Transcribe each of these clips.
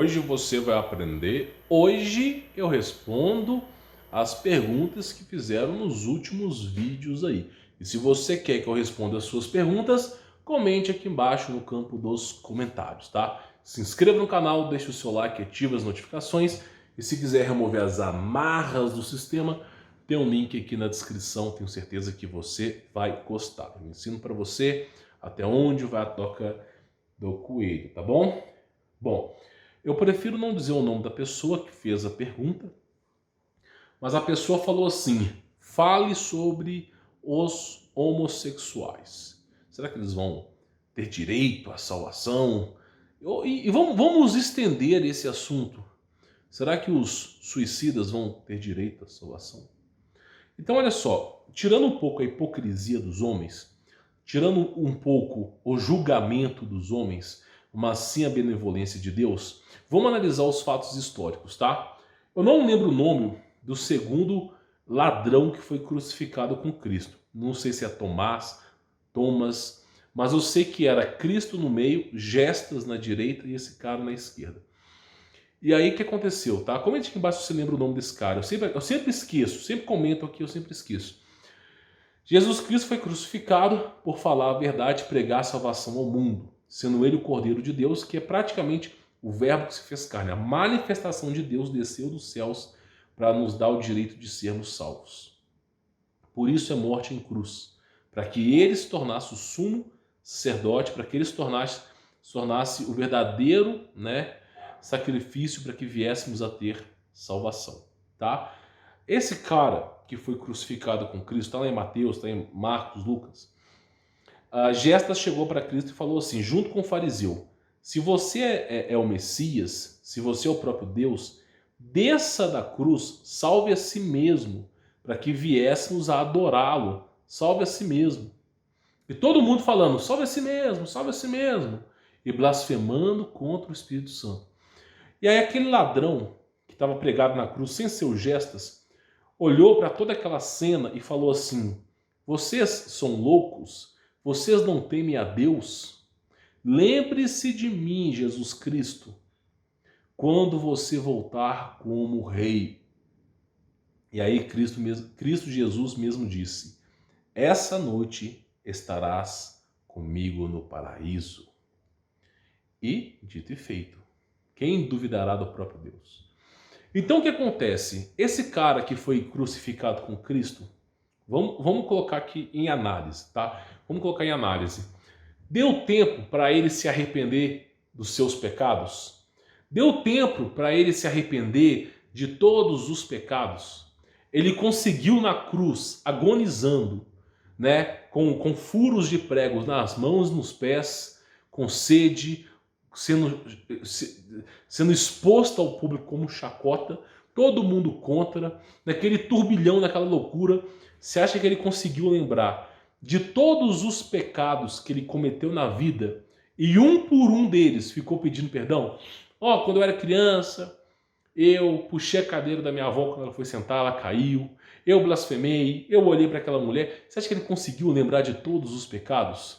Hoje você vai aprender. Hoje eu respondo as perguntas que fizeram nos últimos vídeos aí. E se você quer que eu responda as suas perguntas, comente aqui embaixo no campo dos comentários, tá? Se inscreva no canal, deixe o seu like, ative as notificações. E se quiser remover as amarras do sistema, tem um link aqui na descrição. Tenho certeza que você vai gostar. Eu ensino para você até onde vai a toca do coelho, tá bom? Bom, eu prefiro não dizer o nome da pessoa que fez a pergunta, mas a pessoa falou assim: fale sobre os homossexuais. Será que eles vão ter direito à salvação? E vamos estender esse assunto. Será que os suicidas vão ter direito à salvação? Então, olha só, tirando um pouco a hipocrisia dos homens, tirando um pouco o julgamento dos homens, mas sim a benevolência de Deus, vamos analisar os fatos históricos, tá? Eu não lembro o nome do segundo ladrão que foi crucificado com Cristo. Não sei se é Tomás, mas eu sei que era Cristo no meio, Gestas na direita e esse cara na esquerda. E aí o que aconteceu, tá? Comente aqui embaixo se você lembra o nome desse cara. Eu sempre esqueço, sempre comento aqui, eu sempre esqueço. Jesus Cristo foi crucificado por falar a verdade e pregar a salvação ao mundo, sendo ele o Cordeiro de Deus, que é praticamente o verbo que se fez carne. A manifestação de Deus desceu dos céus para nos dar o direito de sermos salvos. Por isso é morte em cruz, para que ele se tornasse o sumo sacerdote, para que ele se tornasse o verdadeiro, sacrifício para que viéssemos a ter salvação, tá? Esse cara que foi crucificado com Cristo, está lá em Mateus, está em Marcos, Lucas, Gestas chegou para Cristo e falou assim, junto com o fariseu: se você é o Messias, se você é o próprio Deus, desça da cruz, salve a si mesmo, para que viéssemos a adorá-lo, salve a si mesmo. E todo mundo falando, salve a si mesmo, e blasfemando contra o Espírito Santo. E aí aquele ladrão que estava pregado na cruz, sem ser o Gestas, olhou para toda aquela cena e falou assim: vocês são loucos? Vocês não temem a Deus? Lembre-se de mim, Jesus Cristo, quando você voltar como rei. E aí Cristo Jesus mesmo disse: essa noite estarás comigo no paraíso. E, dito e feito, quem duvidará do próprio Deus? Então o que acontece? Esse cara que foi crucificado com Cristo, vamos colocar aqui em análise, tá? Vamos colocar em análise. Deu tempo para ele se arrepender dos seus pecados? Deu tempo para ele se arrepender de todos os pecados? Ele conseguiu na cruz, agonizando, com furos de pregos nas mãos e nos pés, com sede, sendo exposto ao público como chacota, todo mundo contra, naquele turbilhão, naquela loucura. Você acha que ele conseguiu lembrar de todos os pecados que ele cometeu na vida e um por um deles ficou pedindo perdão? Quando eu era criança, eu puxei a cadeira da minha avó quando ela foi sentar, ela caiu, eu blasfemei, eu olhei para aquela mulher. Você acha que ele conseguiu lembrar de todos os pecados?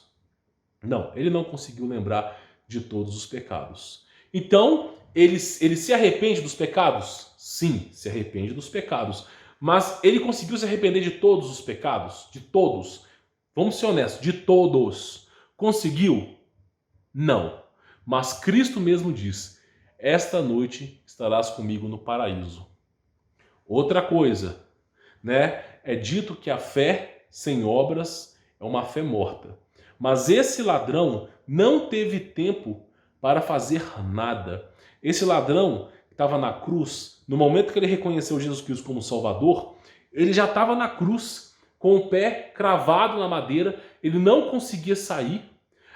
Não, ele não conseguiu lembrar de todos os pecados. Então, ele se arrepende dos pecados? Sim, se arrepende dos pecados. Mas ele conseguiu se arrepender de todos os pecados? De todos. Vamos ser honestos, de todos. Conseguiu? Não. Mas Cristo mesmo diz: esta noite estarás comigo no paraíso. Outra coisa, é dito que a fé sem obras é uma fé morta. Mas esse ladrão não teve tempo para fazer nada. Esse ladrão que estava na cruz, no momento que ele reconheceu Jesus Cristo como Salvador, ele já estava na cruz, com o pé cravado na madeira, ele não conseguia sair,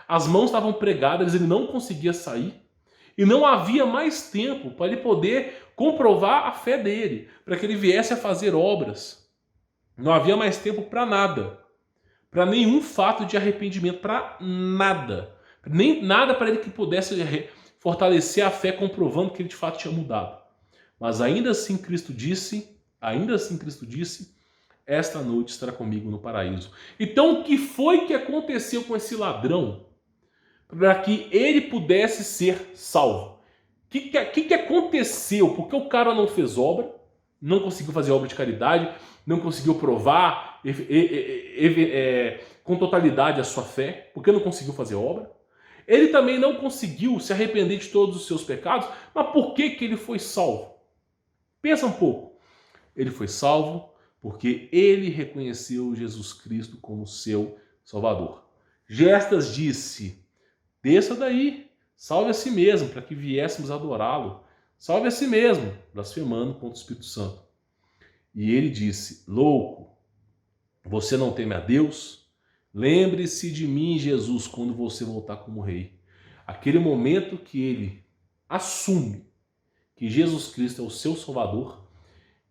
as mãos estavam pregadas, ele não conseguia sair, e não havia mais tempo para ele poder comprovar a fé dele, para que ele viesse a fazer obras. Não havia mais tempo para nada. Para nenhum fato de arrependimento, para nada. Nem nada para ele que pudesse fortalecer a fé, comprovando que ele de fato tinha mudado. Mas ainda assim Cristo disse, esta noite estará comigo no paraíso. Então o que foi que aconteceu com esse ladrão para que ele pudesse ser salvo? que aconteceu? Por que o cara não fez obra, não conseguiu fazer obra de caridade, não conseguiu provar com totalidade a sua fé? Por que não conseguiu fazer obra? Ele também não conseguiu se arrepender de todos os seus pecados, mas por que ele foi salvo? Pensa um pouco. Ele foi salvo porque ele reconheceu Jesus Cristo como seu Salvador. Gestas disse: desça daí, salve a si mesmo, para que viéssemos adorá-lo. Salve a si mesmo, blasfemando contra o Espírito Santo. E ele disse: louco, você não teme a Deus? Lembre-se de mim, Jesus, quando você voltar como rei. Aquele momento que ele assume que Jesus Cristo é o seu Salvador,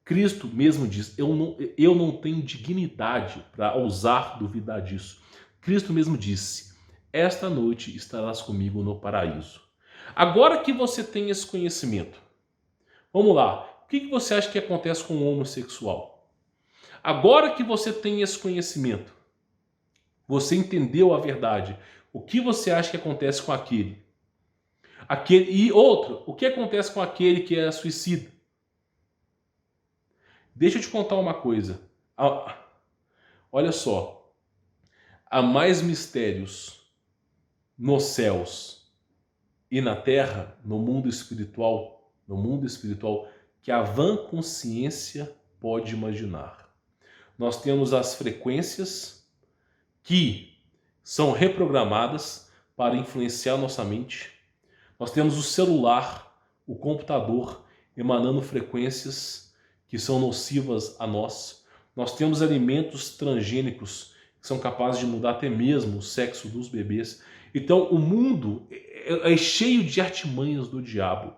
Cristo mesmo diz: eu não tenho dignidade para ousar duvidar disso. Cristo mesmo disse: esta noite estarás comigo no paraíso. Agora que você tem esse conhecimento, vamos lá, o que você acha que acontece com o homossexual? Agora que você tem esse conhecimento, você entendeu a verdade, o que você acha que acontece com aquele? E outro, o que acontece com aquele que é suicida? Deixa eu te contar uma coisa. Olha só. Há mais mistérios nos céus e na terra, no mundo espiritual, que a vã consciência pode imaginar. Nós temos as frequências que são reprogramadas para influenciar nossa mente. Nós temos o celular, o computador, emanando frequências que são nocivas a nós. Nós temos alimentos transgênicos que são capazes de mudar até mesmo o sexo dos bebês. Então o mundo é cheio de artimanhas do diabo,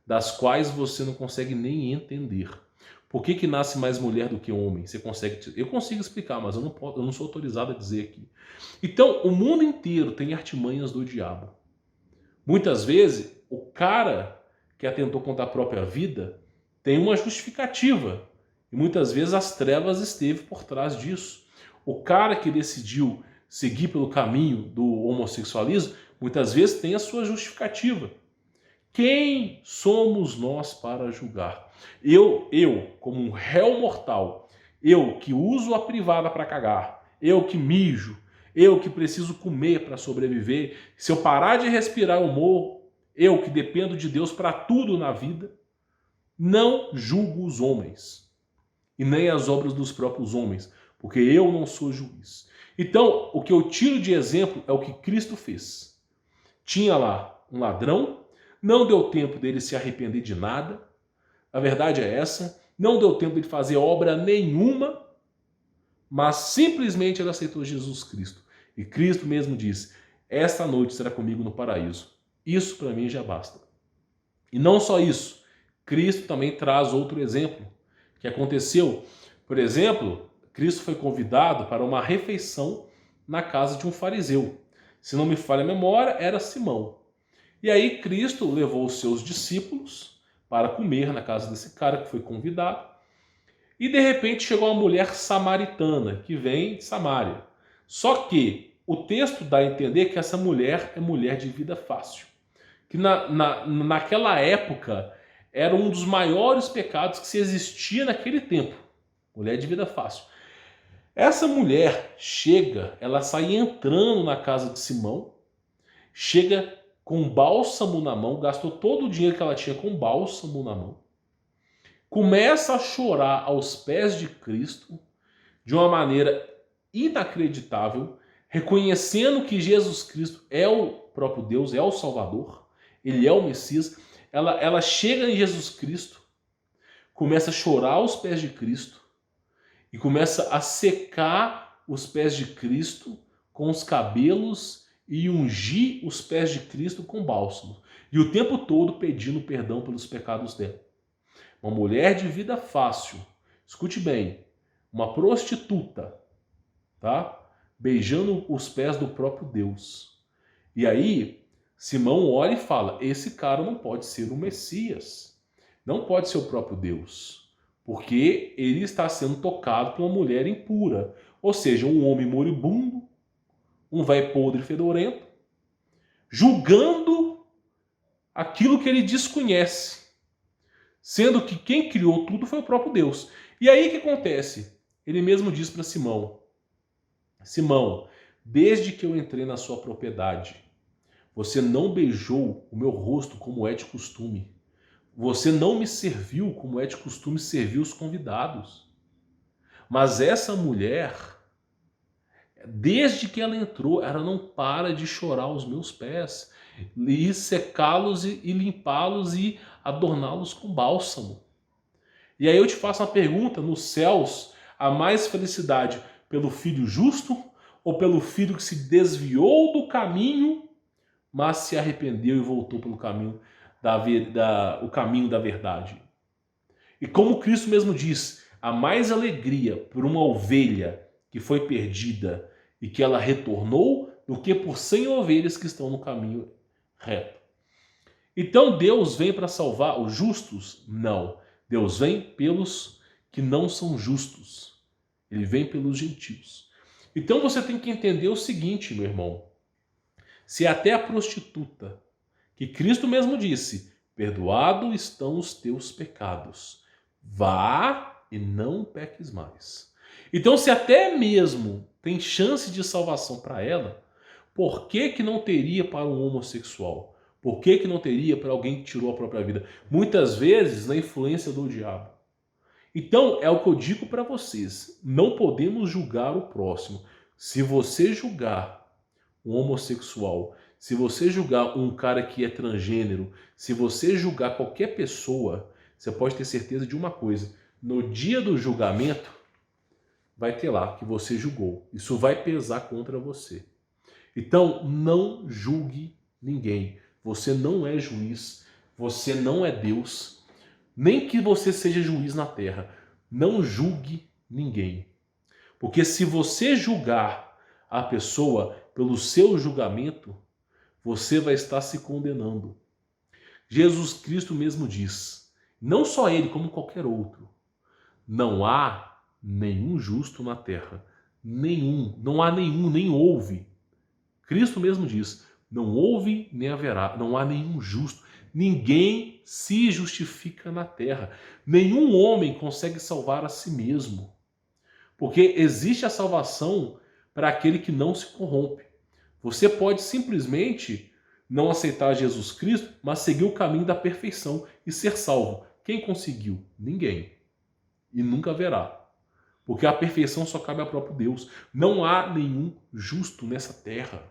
das quais você não consegue nem entender. Por que nasce mais mulher do que homem? Eu consigo explicar, mas eu não sou autorizado a dizer aqui. Então o mundo inteiro tem artimanhas do diabo. Muitas vezes o cara que atentou contra a própria vida tem uma justificativa. E muitas vezes as trevas esteve por trás disso. O cara que decidiu seguir pelo caminho do homossexualismo, muitas vezes tem a sua justificativa. Quem somos nós para julgar? Eu, como um réu mortal, eu que uso a privada para cagar, eu que mijo, eu que preciso comer para sobreviver, se eu parar de respirar eu morro, eu que dependo de Deus para tudo na vida, não julgo os homens e nem as obras dos próprios homens, porque eu não sou juiz. Então, o que eu tiro de exemplo é o que Cristo fez. Tinha lá um ladrão, não deu tempo dele se arrepender de nada, a verdade é essa, não deu tempo de fazer obra nenhuma, mas simplesmente ele aceitou Jesus Cristo. E Cristo mesmo disse: esta noite será comigo no paraíso. Isso para mim já basta. E não só isso, Cristo também traz outro exemplo que aconteceu. Por exemplo, Cristo foi convidado para uma refeição na casa de um fariseu. Se não me falha a memória, era Simão. E aí Cristo levou os seus discípulos para comer na casa desse cara que foi convidado. E de repente chegou uma mulher samaritana, que vem de Samaria. Só que o texto dá a entender que essa mulher é mulher de vida fácil. Que naquela época era um dos maiores pecados que se existia naquele tempo. Mulher de vida fácil. Essa mulher chega, ela sai entrando na casa de Simão, chega com bálsamo na mão, gastou todo o dinheiro que ela tinha com bálsamo na mão, começa a chorar aos pés de Cristo de uma maneira inacreditável, reconhecendo que Jesus Cristo é o próprio Deus, é o Salvador, ele é o Messias. Ela chega em Jesus Cristo, começa a chorar aos pés de Cristo e começa a secar os pés de Cristo com os cabelos e ungir os pés de Cristo com bálsamo. E o tempo todo pedindo perdão pelos pecados dela. Uma mulher de vida fácil, escute bem, uma prostituta, tá? Beijando os pés do próprio Deus. E aí, Simão olha e fala: esse cara não pode ser o Messias, não pode ser o próprio Deus, porque ele está sendo tocado por uma mulher impura, ou seja, um homem moribundo, um velho podre fedorento, julgando aquilo que ele desconhece, sendo que quem criou tudo foi o próprio Deus. E aí o que acontece? Ele mesmo diz para Simão: Simão, desde que eu entrei na sua propriedade, você não beijou o meu rosto como é de costume. Você não me serviu como é de costume servir os convidados. Mas essa mulher, desde que ela entrou, ela não para de chorar aos meus pés, e secá-los e limpá-los e adorná-los com bálsamo. E aí eu te faço uma pergunta: nos céus há mais felicidade pelo filho justo ou pelo filho que se desviou do caminho, mas se arrependeu e voltou pelo caminho o caminho da verdade? E como Cristo mesmo diz, há mais alegria por uma ovelha que foi perdida e que ela retornou do que por 100 ovelhas que estão no caminho reto. Então Deus vem para salvar os justos? Não. Deus vem pelos que não são justos. Ele vem pelos gentios. Então você tem que entender o seguinte, meu irmão. Se até a prostituta, que Cristo mesmo disse, perdoado estão os teus pecados, vá e não peques mais. Então, se até mesmo tem chance de salvação para ela, por que que não teria para um homossexual? Por que que não teria para alguém que tirou a própria vida? Muitas vezes na influência do diabo. Então, é o que eu digo para vocês, não podemos julgar o próximo. Se você julgar um homossexual, se você julgar um cara que é transgênero, se você julgar qualquer pessoa, você pode ter certeza de uma coisa: no dia do julgamento, vai ter lá que você julgou. Isso vai pesar contra você. Então, não julgue ninguém. Você não é juiz, você não é Deus, nem que você seja juiz na terra. Não julgue ninguém. Porque se você julgar a pessoa pelo seu julgamento, você vai estar se condenando. Jesus Cristo mesmo diz, não só ele, como qualquer outro, não há nenhum justo na terra. Nenhum, não há nenhum, nem houve. Cristo mesmo diz, não houve nem haverá, não há nenhum justo. Ninguém se justifica na terra. Nenhum homem consegue salvar a si mesmo. Porque existe a salvação para aquele que não se corrompe. Você pode simplesmente não aceitar Jesus Cristo, mas seguir o caminho da perfeição e ser salvo. Quem conseguiu? Ninguém. E nunca haverá. Porque a perfeição só cabe ao próprio Deus. Não há nenhum justo nessa terra.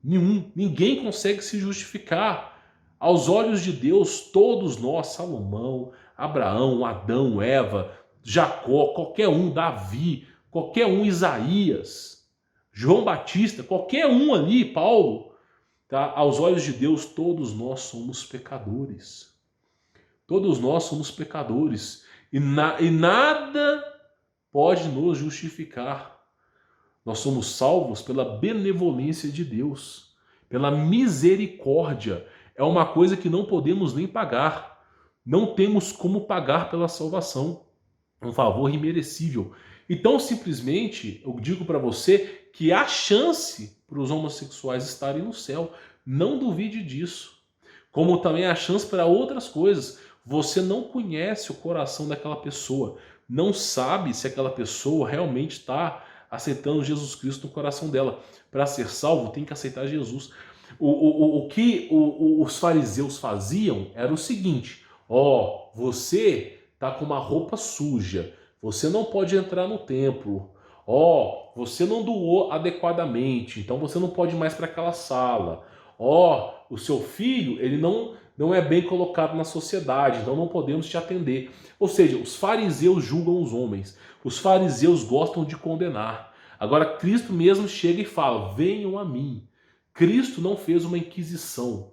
Nenhum. Ninguém consegue se justificar. Aos olhos de Deus, todos nós, Salomão, Abraão, Adão, Eva, Jacó, qualquer um, Davi, qualquer um, Isaías, João Batista, qualquer um ali, Paulo, tá? Aos olhos de Deus, todos nós somos pecadores. Todos nós somos pecadores. E nada pode nos justificar. Nós somos salvos pela benevolência de Deus, pela misericórdia. É uma coisa que não podemos nem pagar. Não temos como pagar pela salvação. É um favor imerecível. Então, simplesmente, eu digo para você que há chance para os homossexuais estarem no céu. Não duvide disso. Como também há chance para outras coisas. Você não conhece o coração daquela pessoa. Não sabe se aquela pessoa realmente está aceitando Jesus Cristo no coração dela. Para ser salvo, tem que aceitar Jesus. O que os fariseus faziam era o seguinte: você está com uma roupa suja, você não pode entrar no templo, você não doou adequadamente, então você não pode ir mais para aquela sala, o seu filho ele não é bem colocado na sociedade, então não podemos te atender. Ou seja, os fariseus julgam os homens, os fariseus gostam de condenar. Agora Cristo mesmo chega e fala: venham a mim. Cristo não fez uma inquisição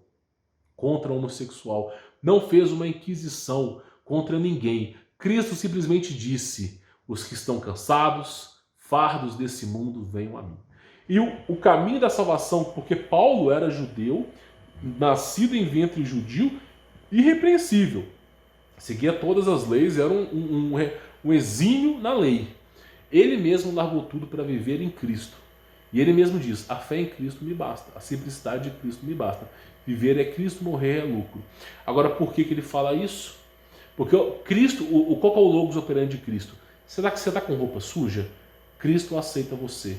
contra o homossexual, não fez uma inquisição contra ninguém. Cristo simplesmente disse: os que estão cansados, fardos desse mundo, venham a mim. E o caminho da salvação, porque Paulo era judeu, nascido em ventre judio, irrepreensível, seguia todas as leis, era um exímio na lei. Ele mesmo largou tudo para viver em Cristo. E ele mesmo diz: a fé em Cristo me basta, a simplicidade de Cristo me basta. Viver é Cristo, morrer é lucro. Agora, por que ele fala isso? Porque Cristo, qual que é o logos operandi de Cristo? Será que você está com roupa suja? Cristo aceita você.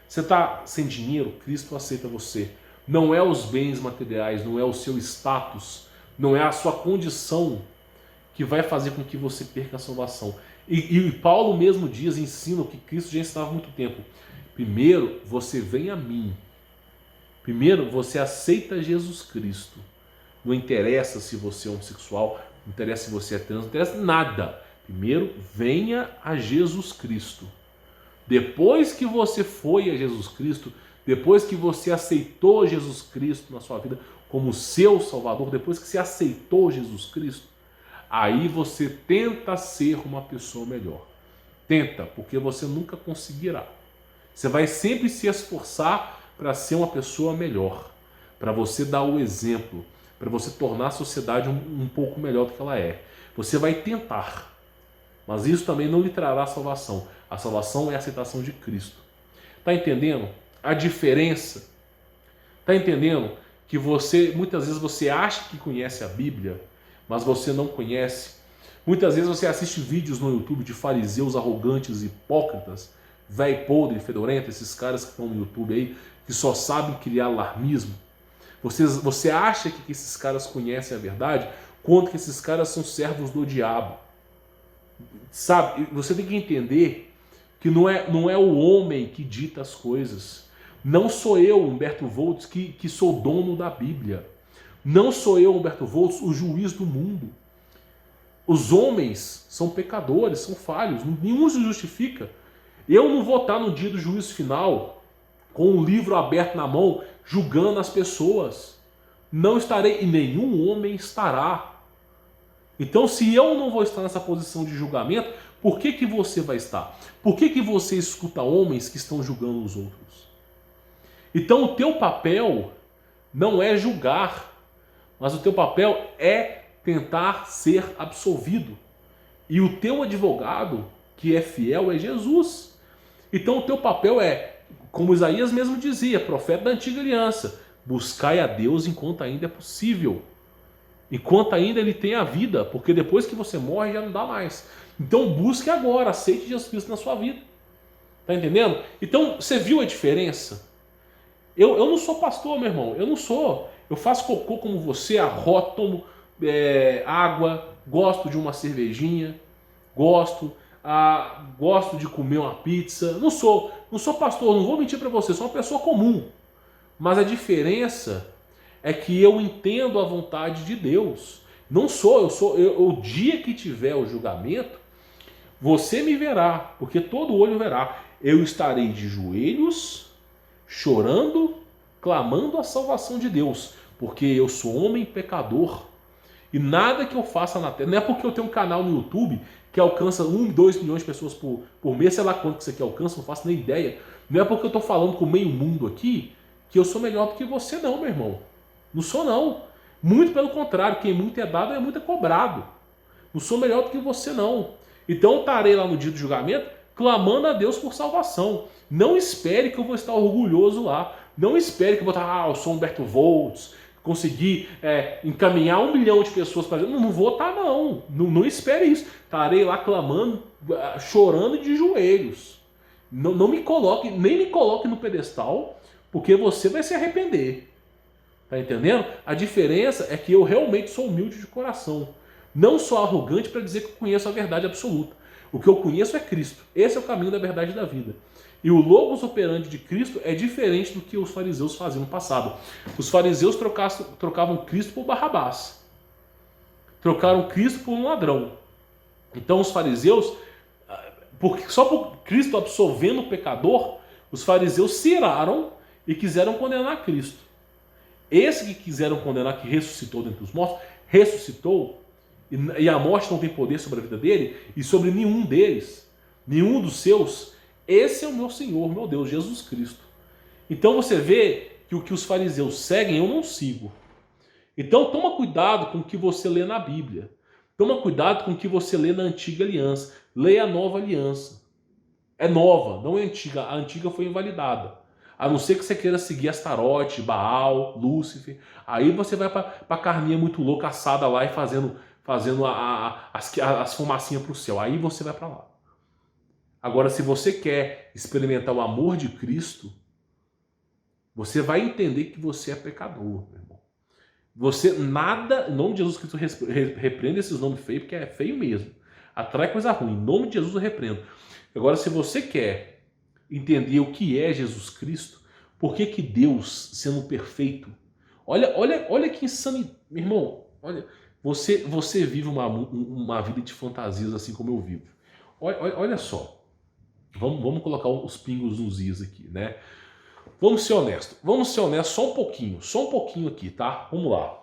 Você está sem dinheiro? Cristo aceita você. Não é os bens materiais, não é o seu status, não é a sua condição que vai fazer com que você perca a salvação. E Paulo mesmo ensina o que Cristo já ensinava há muito tempo. Primeiro, você vem a mim. Primeiro, você aceita Jesus Cristo. Não interessa se você é homossexual, não interessa se você é trans, não interessa nada. Primeiro, venha a Jesus Cristo. Depois que você foi a Jesus Cristo, depois que você aceitou Jesus Cristo na sua vida como seu Salvador, depois que você aceitou Jesus Cristo, aí você tenta ser uma pessoa melhor. Tenta, porque você nunca conseguirá. Você vai sempre se esforçar para ser uma pessoa melhor, para você dar o exemplo, para você tornar a sociedade um pouco melhor do que ela é. Você vai tentar, mas isso também não lhe trará salvação. A salvação é a aceitação de Cristo. Está entendendo a diferença? Está entendendo que muitas vezes você acha que conhece a Bíblia, mas você não conhece? Muitas vezes você assiste vídeos no YouTube de fariseus arrogantes, hipócritas, velho podre, fedorento, esses caras que estão no YouTube aí, que só sabem criar alarmismo. Você acha que esses caras conhecem a verdade, quanto que esses caras são servos do diabo. Sabe, você tem que entender que não é o homem que dita as coisas. Não sou eu, Humberto Volts, que sou dono da Bíblia. Não sou eu, Humberto Volts, o juiz do mundo. Os homens são pecadores, são falhos, nenhum se justifica. Eu não vou estar no dia do juízo final com um livro aberto na mão, julgando as pessoas. Não estarei, e nenhum homem estará. Então, se eu não vou estar nessa posição de julgamento, por que você vai estar? Por que você escuta homens que estão julgando os outros? Então, o teu papel não é julgar, mas o teu papel é tentar ser absolvido. E o teu advogado, que é fiel, é Jesus. Então, o teu papel é, como Isaías mesmo dizia, profeta da antiga aliança, buscai a Deus enquanto ainda é possível. Enquanto ainda ele tem a vida, porque depois que você morre já não dá mais. Então busque agora, aceite Jesus Cristo na sua vida. Tá entendendo? Então você viu a diferença? Eu não sou pastor, meu irmão, eu não sou. Eu faço cocô como você, arroto, tomo água, gosto de uma cervejinha, gosto de comer uma pizza. Não sou pastor, não vou mentir para você, sou uma pessoa comum. Mas a diferença é que eu entendo a vontade de Deus. O dia que tiver o julgamento, você me verá, porque todo olho verá. Eu estarei de joelhos, chorando, clamando a salvação de Deus, porque eu sou homem pecador. E nada que eu faça na terra, não é porque eu tenho um canal no YouTube que alcança 1, 2 milhões de pessoas por mês, sei lá quanto que isso aqui alcança, não faço nem ideia. Não é porque eu estou falando com meio mundo aqui que eu sou melhor do que você não, meu irmão. Não sou não. Muito pelo contrário, quem muito é dado é muito é cobrado. Não sou melhor do que você não. Então eu estarei lá no dia do julgamento clamando a Deus por salvação. Não espere que eu vou estar orgulhoso lá. Não espere que eu vou estar, eu sou Humberto Volts, consegui encaminhar 1 milhão de pessoas para Deus. Não vou estar não. Não espere isso. Estarei lá clamando, chorando de joelhos. Não me coloque, nem me coloque no pedestal, porque você vai se arrepender. Tá entendendo? A diferença é que eu realmente sou humilde de coração. Não sou arrogante para dizer que eu conheço a verdade absoluta. O que eu conheço é Cristo. Esse é o caminho da verdade da vida. E o logos operandi de Cristo é diferente do que os fariseus faziam no passado. Os fariseus trocavam Cristo por Barrabás. Trocaram Cristo por um ladrão. Então os fariseus, só por Cristo absolvendo o pecador, os fariseus se iraram e quiseram condenar Cristo. Esse que quiseram condenar, que ressuscitou dentre os mortos, ressuscitou, e a morte não tem poder sobre a vida dele, e sobre nenhum deles, nenhum dos seus. Esse é o meu Senhor, meu Deus, Jesus Cristo. Então você vê que o que os fariseus seguem, eu não sigo. Então toma cuidado com o que você lê na Bíblia. Toma cuidado com o que você lê na antiga aliança. Leia a nova aliança. É nova, não é antiga. A antiga foi invalidada. A não ser que você queira seguir Astarote, Baal, Lúcifer. Aí você vai para a carninha muito louca, assada lá e fazendo as fumacinhas para o céu. Aí você vai para lá. Agora, se você quer experimentar o amor de Cristo, você vai entender que você é pecador, meu irmão. Você nada, em nome de Jesus Cristo, repreenda esses nomes feios, porque é feio mesmo. Atrai coisa ruim. Em nome de Jesus eu repreendo. Agora, se você quer entender o que é Jesus Cristo, por que que Deus, sendo perfeito, olha que insanidade, meu irmão, olha, você vive uma vida de fantasias assim como eu vivo. Olha só, vamos colocar os pingos nos is aqui, né? Vamos ser honestos só um pouquinho aqui, tá? Vamos lá.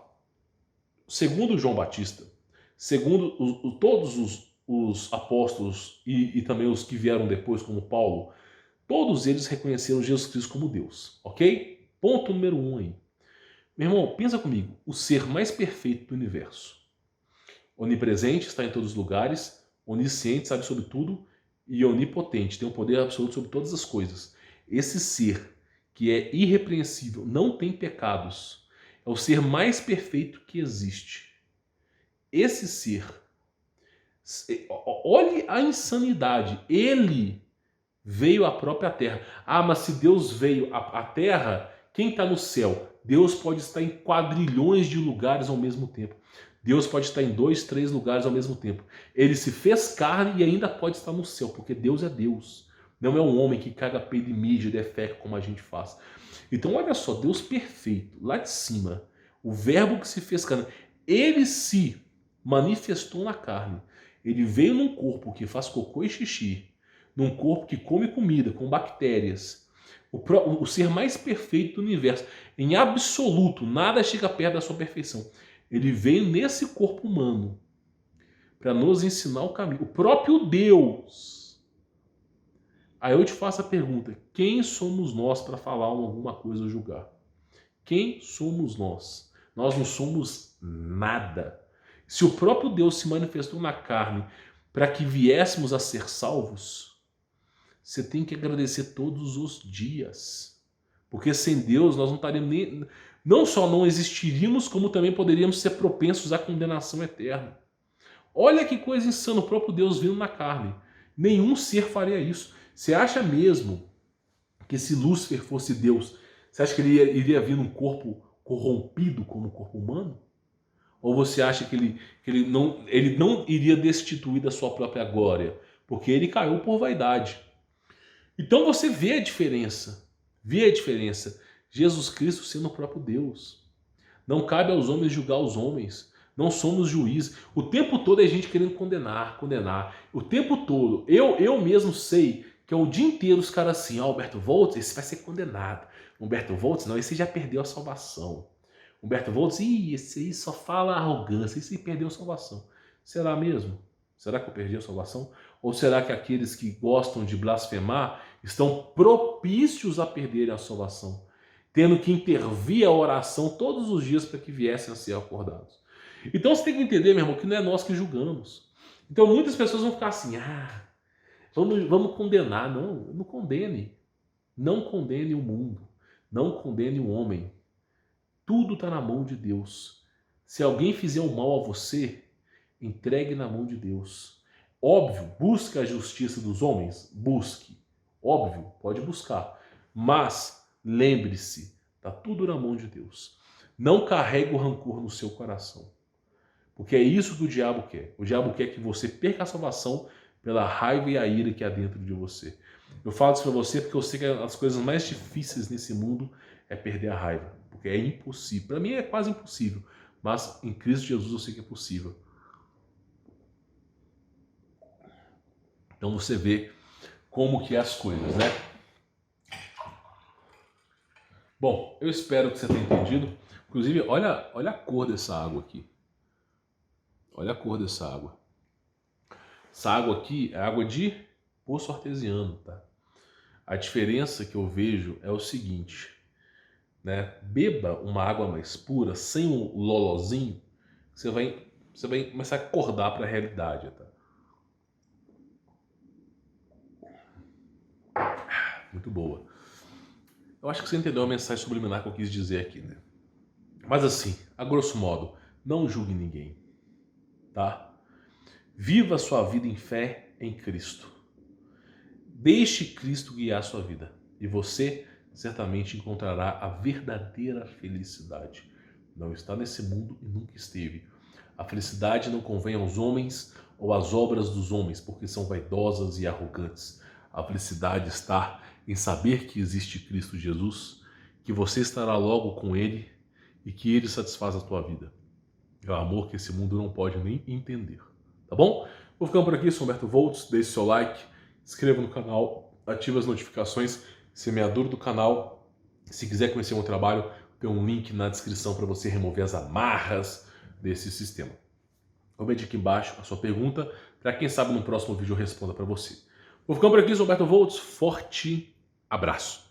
Segundo João Batista, segundo todos os apóstolos e também os que vieram depois, como Paulo, todos eles reconheceram Jesus Cristo como Deus, ok? Ponto número 1 aí. Meu irmão, pensa comigo, o ser mais perfeito do universo. Onipresente, está em todos os lugares, onisciente, sabe sobre tudo, e onipotente, tem um poder absoluto sobre todas as coisas. Esse ser que é irrepreensível, não tem pecados, é o ser mais perfeito que existe. Esse ser, olhe a insanidade, ele veio à própria terra. Ah, mas se Deus veio à terra, quem está no céu? Deus pode estar em quadrilhões de lugares ao mesmo tempo. Deus pode estar em 2, 3 lugares ao mesmo tempo. Ele se fez carne e ainda pode estar no céu, porque Deus é Deus. Não é um homem que caga peido e mídia, defeca como a gente faz. Então olha só, Deus perfeito, lá de cima, o verbo que se fez carne, ele se manifestou na carne. Ele veio num corpo que faz cocô e xixi, num corpo que come comida com bactérias. O ser mais perfeito do universo. Em absoluto, nada chega perto da sua perfeição. Ele veio nesse corpo humano para nos ensinar o caminho. O próprio Deus. Aí eu te faço a pergunta: quem somos nós para falar alguma coisa ou julgar? Quem somos nós? Nós não somos nada. Se o próprio Deus se manifestou na carne para que viéssemos a ser salvos, você tem que agradecer todos os dias. Porque sem Deus nós não estaríamos nem... Não só não existiríamos, como também poderíamos ser propensos à condenação eterna. Olha que coisa insana, o próprio Deus vindo na carne. Nenhum ser faria isso. Você acha mesmo que se Lúcifer fosse Deus, você acha que ele iria vir num corpo corrompido como o corpo humano? Ou você acha que ele não iria destituir da sua própria glória? Porque ele caiu por vaidade. Então você vê a diferença. Vê a diferença. Jesus Cristo sendo o próprio Deus. Não cabe aos homens julgar os homens. Não somos juízes. O tempo todo é gente querendo condenar. O tempo todo. Eu mesmo sei que é o dia inteiro os caras assim, Humberto Voltz, esse vai ser condenado. Humberto Voltz, não, esse já perdeu a salvação. Humberto Voltz, esse aí só fala arrogância, esse aí perdeu a salvação. Será mesmo? Será que eu perdi a salvação? Ou será que aqueles que gostam de blasfemar estão propícios a perderem a salvação, tendo que intervir a oração todos os dias para que viessem a ser acordados? Então você tem que entender, meu irmão, que não é nós que julgamos. Então muitas pessoas vão ficar assim, vamos condenar. Não, não condene. Não condene o mundo. Não condene o homem. Tudo está na mão de Deus. Se alguém fizer o mal a você, entregue na mão de Deus. Óbvio, busca a justiça dos homens? Busque. Óbvio, pode buscar. Mas lembre-se, está tudo na mão de Deus. Não carregue o rancor no seu coração. Porque é isso que o diabo quer. O diabo quer que você perca a salvação pela raiva e a ira que há dentro de você. Eu falo isso para você porque eu sei que as coisas mais difíceis nesse mundo é perder a raiva. Porque é impossível. Para mim é quase impossível. Mas em Cristo Jesus eu sei que é possível. Então você vê como que é as coisas, né? Bom, eu espero que você tenha entendido. Inclusive, olha a cor dessa água aqui. Olha a cor dessa água. Essa água aqui é água de poço artesiano, tá? A diferença que eu vejo é o seguinte, né? Beba uma água mais pura, sem o lolozinho, você vai começar a acordar para a realidade, tá? Muito boa. Eu acho que você entendeu a mensagem subliminar que eu quis dizer aqui, né? Mas assim, a grosso modo, não julgue ninguém, tá? Viva a sua vida em fé em Cristo. Deixe Cristo guiar a sua vida e você certamente encontrará a verdadeira felicidade. Não está nesse mundo e nunca esteve. A felicidade não convém aos homens ou às obras dos homens, porque são vaidosas e arrogantes. A felicidade está em saber que existe Cristo Jesus, que você estará logo com Ele e que Ele satisfaz a tua vida. É o amor que esse mundo não pode nem entender. Tá bom? Vou ficando por aqui, sou Humberto Volts, deixe seu like, inscreva no canal, ative as notificações, semeador do canal. Se quiser conhecer o meu trabalho, tem um link na descrição para você remover as amarras desse sistema. Comente aqui embaixo a sua pergunta, para quem sabe no próximo vídeo eu responda para você. Vou ficando por aqui, sou Humberto Volts, forte abraço.